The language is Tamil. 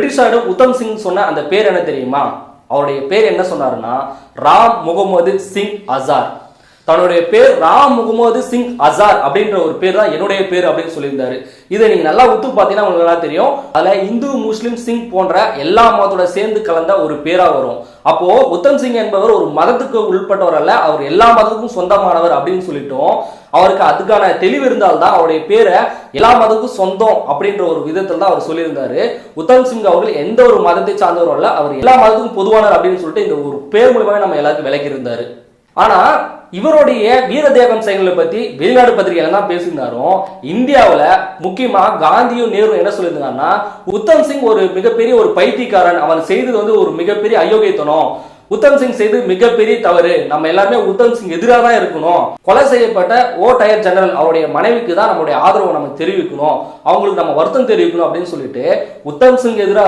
பிரிட்டிஷாரிடம் உத்தம் சிங் சொன்ன அந்த பேர் என்ன தெரியுமா? அவருடைய பேர் என்ன சொன்னாருன்னா ராம் முகமது சிங் அசார். தன்னுடைய பேர் ராம் முகமது சிங் அசார் அப்படின்ற ஒரு பேர் தான் என்னுடைய பேர் அப்படின்னு சொல்லியிருந்தாரு. இதை நீங்க நல்லா உத்து பார்த்தீங்கன்னா உங்களுக்கு நல்லா தெரியும். அதுல இந்து முஸ்லிம் சிங் போன்ற எல்லா மதத்தோட சேர்ந்து கலந்த ஒரு பேரா வரும். அப்போ உத்தம் சிங் என்பவர் ஒரு மதத்துக்கு உள்பட்டவர் அல்ல, அவர் எல்லா மதத்துக்கும் சொந்தமானவர் அப்படின்னு சொல்லிட்டோம். அவருக்கு அதுக்கான தெளிவு இருந்தால்தான் அவருடைய பேரை எல்லா மதத்துக்கும் சொந்தம் அப்படின்ற ஒரு விதத்தில் தான் அவர் சொல்லியிருந்தாரு. உத்தம் சிங் அவர்கள் எந்த ஒரு மதத்தை சார்ந்தவரும் அல்ல, அவர் எல்லா மதத்துக்கும் பொதுவானவர் அப்படின்னு சொல்லிட்டு இந்த ஒரு பேர் மூலமாவே நம்ம எல்லாருக்கும் விளக்கி இருந்தாரு. ஆனா இவருடைய வீர தேகம் செயல்களை பத்தி வெளிநாடு பத்திரிகையில தான் பேசியிருந்தாரும். இந்தியாவில் முக்கியமா காந்தியும் நேரு என்ன சொல்லியிருந்தாங்கன்னா உத்தம் சிங் ஒரு மிகப்பெரிய ஒரு பைத்தியக்காரன், அவன் செய்தது ஒரு மிகப்பெரிய அயோக்கியத்தனம், உத்தம் சிங் செய்து மிகப்பெரிய தவறு, நம்ம எல்லாருமே உத்தம் சிங் எதிராக தான் இருக்கணும், கொலை செய்யப்பட்ட டயர் ஜெனரல் அவருடைய மனைவிக்கு தான் நம்மளுடைய ஆதரவை நம்ம தெரிவிக்கணும், அவங்களுக்கு நம்ம வருத்தம் தெரிவிக்கணும் அப்படின்னு சொல்லிட்டு உத்தம் சிங் எதிராக